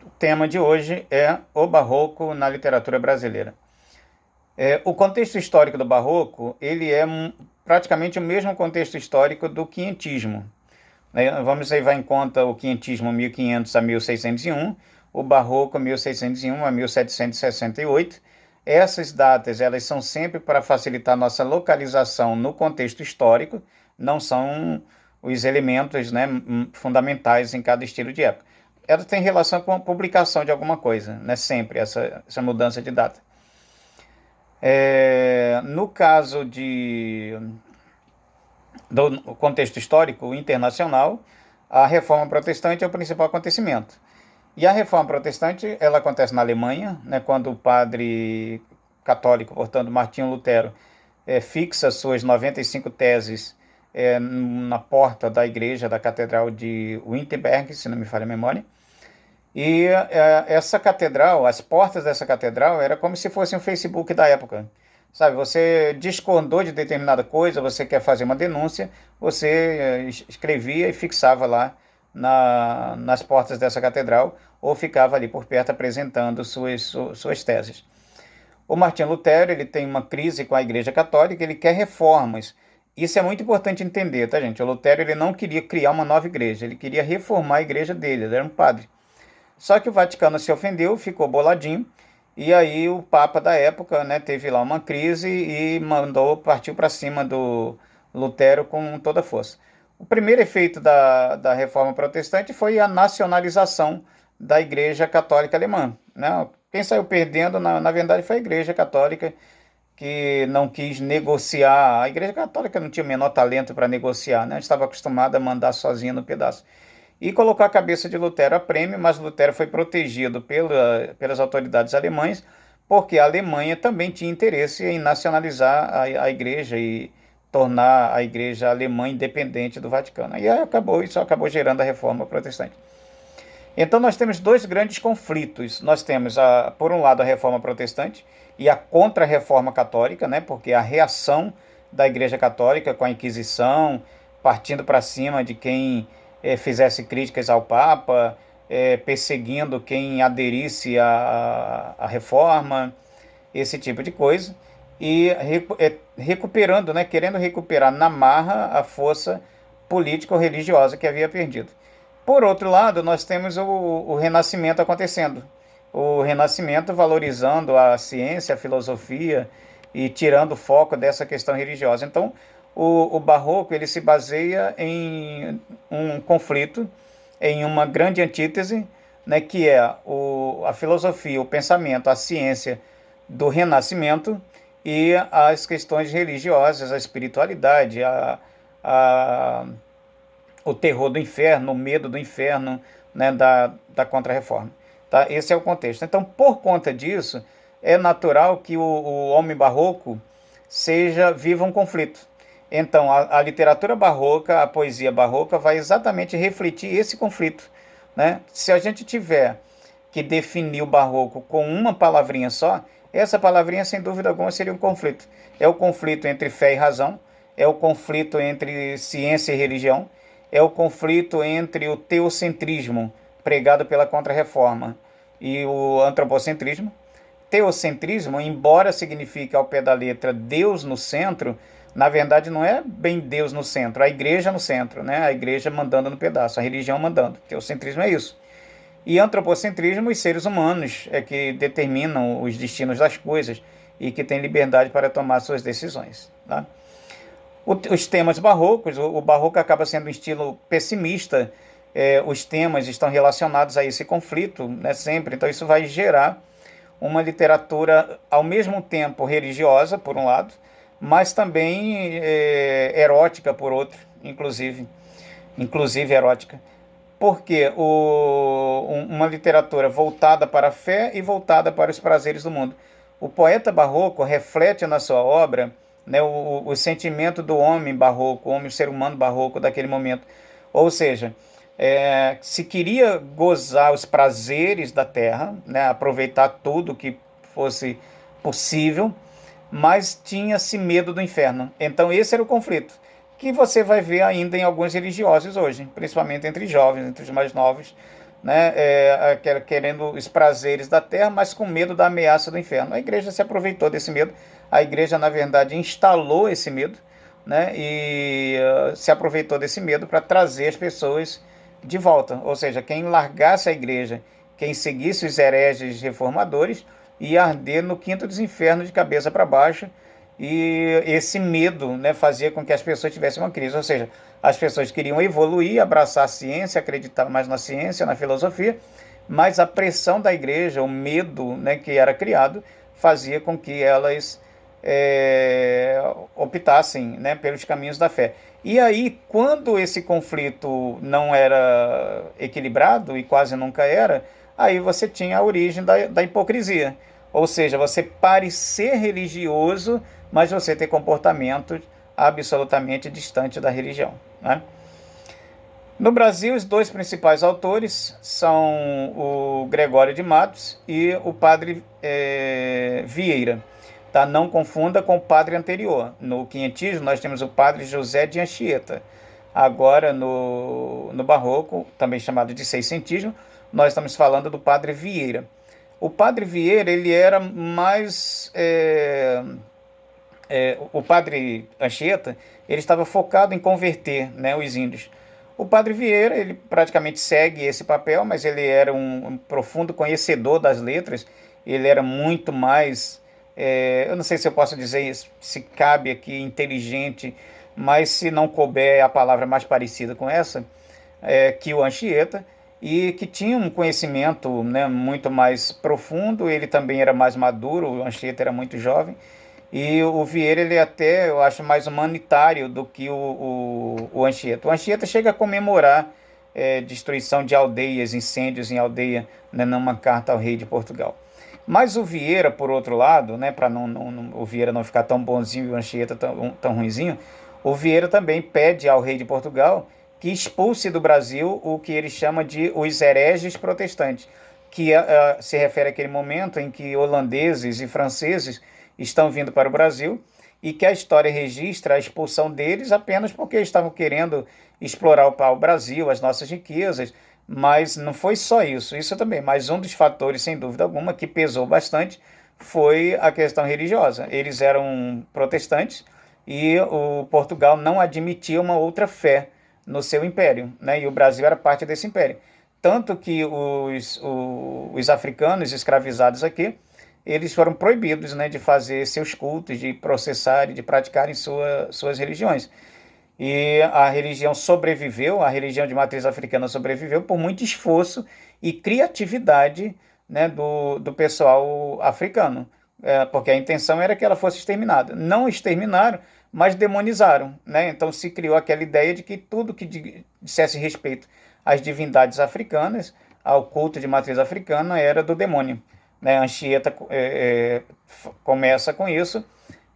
O tema de hoje é o Barroco na literatura brasileira. O contexto histórico do Barroco, ele é praticamente o mesmo contexto histórico do quinhentismo. Vamos levar em conta o quinhentismo 1500 a 1601, o Barroco 1601 a 1768. Essas datas, elas são sempre para facilitar nossa localização no contexto histórico, não são os elementos, né, fundamentais em cada estilo de época. Ela tem relação com a publicação de alguma coisa, né, sempre essa mudança de data. No caso do contexto histórico internacional, a Reforma Protestante é o principal acontecimento. E a Reforma Protestante, ela acontece na Alemanha, né, quando o padre católico, portanto, Martinho Lutero, fixa suas 95 teses na porta da igreja da Catedral de Wittenberg, se não me falha a memória. E essa catedral, as portas dessa catedral, era como se fosse um Facebook da época. Sabe, você discordou de determinada coisa, você quer fazer uma denúncia, você escrevia e fixava lá nas portas dessa catedral, ou ficava ali por perto apresentando suas teses. O Martinho Lutero, ele tem uma crise com a Igreja Católica, ele quer reformas. Isso é muito importante entender, tá, gente? O Lutero, ele não queria criar uma nova igreja, ele queria reformar a igreja dele, ele era um padre. Só que o Vaticano se ofendeu, ficou boladinho, e aí o Papa da época, né, teve lá uma crise e partiu para cima do Lutero com toda a força. O primeiro efeito da Reforma Protestante foi a nacionalização da Igreja Católica Alemã, né? Quem saiu perdendo, na verdade, foi a Igreja Católica, que não quis negociar. A Igreja Católica não tinha o menor talento para negociar, né? Estava acostumada a mandar sozinha no pedaço. E colocou a cabeça de Lutero a prêmio, mas Lutero foi protegido pelas autoridades alemãs, porque a Alemanha também tinha interesse em nacionalizar a igreja e tornar a igreja alemã independente do Vaticano. E aí isso acabou gerando a Reforma Protestante. Então nós temos dois grandes conflitos. Nós temos, por um lado, a Reforma Protestante e a Contra-Reforma Católica, né, porque a reação da Igreja Católica com a Inquisição, partindo para cima de quem fizesse críticas ao Papa, perseguindo quem aderisse à reforma, esse tipo de coisa, e recuperando, né, querendo recuperar na marra a força político-religiosa que havia perdido. Por outro lado, nós temos o Renascimento acontecendo. O Renascimento valorizando a ciência, a filosofia e tirando o foco dessa questão religiosa. Então, o Barroco, ele se baseia em um conflito, em uma grande antítese, né, que é a filosofia, o pensamento, a ciência do Renascimento e as questões religiosas, a espiritualidade, o terror do inferno, o medo do inferno, né, da Contra-Reforma. Tá? Esse é o contexto. Então, por conta disso, é natural que o homem barroco viva um conflito. Então, a literatura barroca, a poesia barroca, vai exatamente refletir esse conflito, né? Se a gente tiver que definir o barroco com uma palavrinha só, essa palavrinha, sem dúvida alguma, seria um conflito. É o conflito entre fé e razão, é o conflito entre ciência e religião, é o conflito entre o teocentrismo, pregado pela Contra-Reforma, e o antropocentrismo. Teocentrismo, embora signifique ao pé da letra Deus no centro, na verdade não é bem Deus no centro, a igreja no centro, né? A igreja mandando no pedaço, a religião mandando. Teocentrismo é isso. E antropocentrismo, os seres humanos é que determinam os destinos das coisas e que têm liberdade para tomar suas decisões. Tá? Os temas barrocos, o barroco acaba sendo um estilo pessimista, os temas estão relacionados a esse conflito, né, sempre, então isso vai gerar uma literatura ao mesmo tempo religiosa, por um lado, mas também erótica, por outro, inclusive erótica. Porque uma literatura voltada para a fé e voltada para os prazeres do mundo. O poeta barroco reflete na sua obra, né, o sentimento do homem barroco, o ser humano barroco daquele momento. Ou seja, se queria gozar os prazeres da terra, né, aproveitar tudo que fosse possível, mas tinha-se medo do inferno. Então esse era o conflito, que você vai ver ainda em alguns religiosos hoje, principalmente entre jovens, entre os mais novos, né, querendo os prazeres da terra, mas com medo da ameaça do inferno. A igreja se aproveitou desse medo, a igreja, na verdade, instalou esse medo, né, e se aproveitou desse medo para trazer as pessoas de volta. Ou seja, quem largasse a igreja, quem seguisse os hereges reformadores, ia arder no quinto dos infernos de cabeça para baixo, e esse medo, né, fazia com que as pessoas tivessem uma crise. Ou seja, as pessoas queriam evoluir, abraçar a ciência, acreditar mais na ciência, na filosofia, mas a pressão da igreja, o medo, né, que era criado, fazia com que elas optassem, né, pelos caminhos da fé. E aí, quando esse conflito não era equilibrado, e quase nunca era, aí você tinha a origem da hipocrisia. Ou seja, você parecer religioso, mas você ter comportamentos absolutamente distantes da religião, né? No Brasil, os dois principais autores são o Gregório de Matos e o padre Vieira. Tá? Não confunda com o padre anterior. No quinhentismo, nós temos o padre José de Anchieta. Agora, no Barroco, também chamado de seiscentismo, nós estamos falando do padre Vieira. O padre Vieira, ele era mais... o padre Anchieta, ele estava focado em converter, né, os índios. O padre Vieira, ele praticamente segue esse papel, mas ele era um profundo conhecedor das letras, ele era muito mais, eu não sei se eu posso dizer se cabe aqui inteligente, mas se não couber a palavra mais parecida com essa, que o Anchieta, e que tinha um conhecimento, né, muito mais profundo. Ele também era mais maduro, o Anchieta era muito jovem, e o Vieira, ele até, eu acho, mais humanitário do que o Anchieta. O Anchieta chega a comemorar destruição de aldeias, incêndios em aldeia, né, numa carta ao rei de Portugal. Mas o Vieira, por outro lado, né, para o Vieira não ficar tão bonzinho e o Anchieta tão ruinzinho, o Vieira também pede ao rei de Portugal que expulse do Brasil o que ele chama de os hereges protestantes, que se refere àquele momento em que holandeses e franceses estão vindo para o Brasil, e que a história registra a expulsão deles apenas porque estavam querendo explorar o Brasil, as nossas riquezas. Mas não foi só isso, isso também, mas um dos fatores, sem dúvida alguma, que pesou bastante foi a questão religiosa. Eles eram protestantes e o Portugal não admitia uma outra fé no seu império, né? E o Brasil era parte desse império. Tanto que os africanos escravizados aqui, eles foram proibidos, né, de fazer seus cultos, de processar e de praticarem suas religiões. E a religião sobreviveu, a religião de matriz africana sobreviveu por muito esforço e criatividade, né, do pessoal africano, porque a intenção era que ela fosse exterminada. Não exterminaram, mas demonizaram, né? Então se criou aquela ideia de que tudo que dissesse respeito às divindades africanas, ao culto de matriz africana, era do demônio, né? Anchieta começa com isso,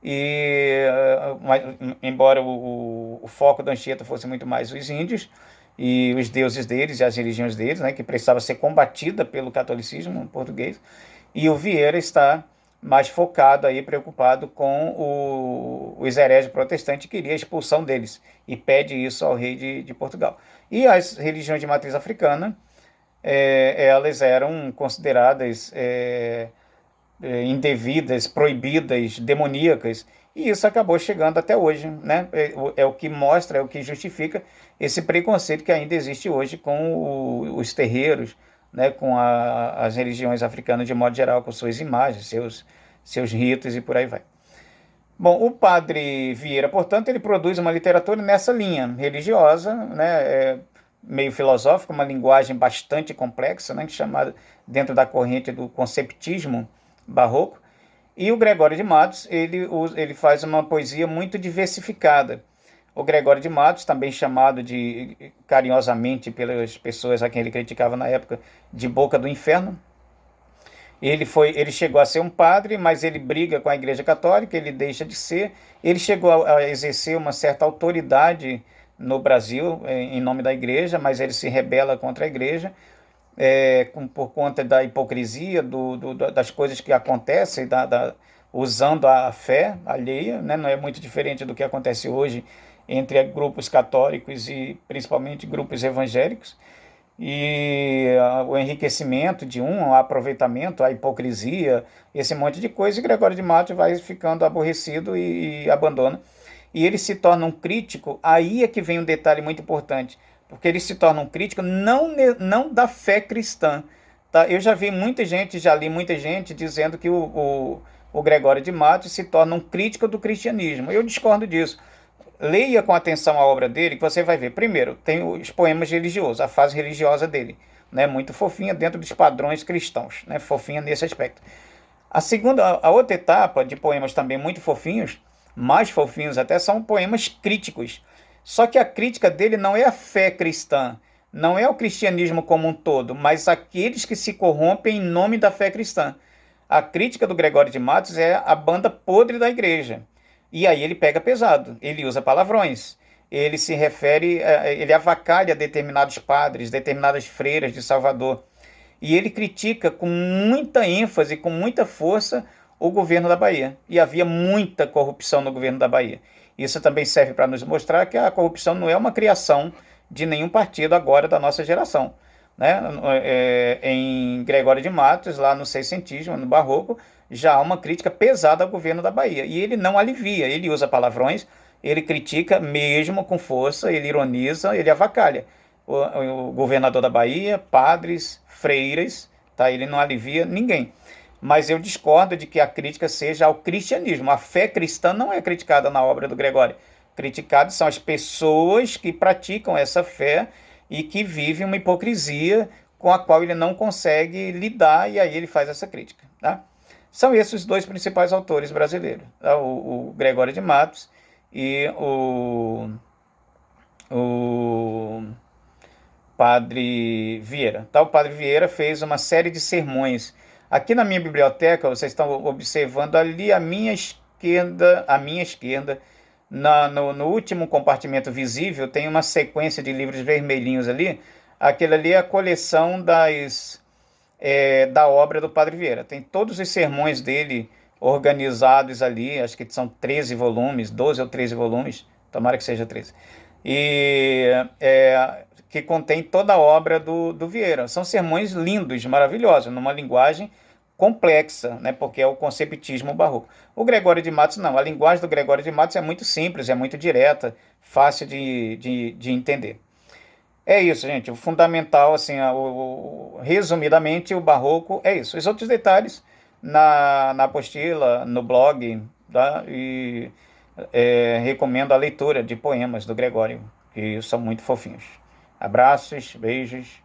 e embora o foco da Anchieta fosse muito mais os índios e os deuses deles e as religiões deles, né, que precisava ser combatida pelo catolicismo português, e o Vieira está mais focado aí, preocupado com os hereges protestantes, queria a expulsão deles e pede isso ao rei de Portugal. E as religiões de matriz africana, elas eram consideradas indevidas, proibidas, demoníacas, e isso acabou chegando até hoje, né? É o que mostra, é o que justifica esse preconceito que ainda existe hoje com os terreiros, né? Com as religiões africanas de modo geral, com suas imagens, seus ritos e por aí vai. Bom, o padre Vieira, portanto, ele produz uma literatura nessa linha religiosa, né, meio filosófica, uma linguagem bastante complexa, né, chamada dentro da corrente do conceptismo barroco. E o Gregório de Matos, ele faz uma poesia muito diversificada. O Gregório de Matos, também chamado carinhosamente pelas pessoas a quem ele criticava na época, de Boca do Inferno. Ele chegou a ser um padre, mas ele briga com a Igreja Católica, ele deixa de ser. Ele chegou a exercer uma certa autoridade no Brasil, em nome da Igreja, mas ele se rebela contra a Igreja, por conta da hipocrisia, das coisas que acontecem, usando a fé alheia, né? Não é muito diferente do que acontece hoje entre grupos católicos e principalmente grupos evangélicos. e o enriquecimento de um, o aproveitamento, a hipocrisia, esse monte de coisa, e Gregório de Matos vai ficando aborrecido e abandona. E ele se torna um crítico, aí é que vem um detalhe muito importante, porque ele se torna um crítico não da fé cristã. Tá? Eu já vi muita gente, já li muita gente dizendo que o Gregório de Matos se torna um crítico do cristianismo. Eu discordo disso. Leia com atenção a obra dele, que você vai ver. Primeiro, tem os poemas religiosos, a fase religiosa dele, né? Muito fofinha dentro dos padrões cristãos, né? Fofinha nesse aspecto. A segunda, a outra etapa de poemas também muito fofinhos, mais fofinhos até, são poemas críticos. Só que a crítica dele não é a fé cristã, não é o cristianismo como um todo, mas aqueles que se corrompem em nome da fé cristã. A crítica do Gregório de Matos é a banda podre da igreja. E aí ele pega pesado, ele usa palavrões, ele se refere, ele avacalha determinados padres, determinadas freiras de Salvador. E ele critica com muita ênfase, com muita força, o governo da Bahia. E havia muita corrupção no governo da Bahia. Isso também serve para nos mostrar que a corrupção não é uma criação de nenhum partido agora da nossa geração. Né? Em Gregório de Matos, lá no seiscentismo, no Barroco, já há uma crítica pesada ao governo da Bahia. E ele não alivia, ele usa palavrões, ele critica mesmo com força, ele ironiza, ele avacalha. O governador da Bahia, padres, freiras, tá? Ele não alivia ninguém. Mas eu discordo de que a crítica seja ao cristianismo. A fé cristã não é criticada na obra do Gregório. Criticados são as pessoas que praticam essa fé e que vivem uma hipocrisia com a qual ele não consegue lidar, e aí ele faz essa crítica. Tá? São esses os dois principais autores brasileiros, tá? O Gregório de Matos e o Padre Vieira. Tá? O Padre Vieira fez uma série de sermões. Aqui na minha biblioteca, vocês estão observando ali à minha esquerda, no último compartimento visível, tem uma sequência de livros vermelhinhos ali. Aquele ali é a coleção da obra do Padre Vieira. Tem todos os sermões dele organizados ali, acho que são 13 volumes, 12 ou 13 volumes, tomara que seja 13. E que contém toda a obra do Vieira. São sermões lindos, maravilhosos, numa linguagem complexa, né, porque é o conceptismo barroco. O Gregório de Matos não, a linguagem do Gregório de Matos é muito simples, é muito direta, fácil de entender. É isso, gente. O fundamental, assim, resumidamente, o barroco é isso. Os outros detalhes na apostila, no blog, tá? E recomendo a leitura de poemas do Gregório, que são muito fofinhos. Abraços, beijos.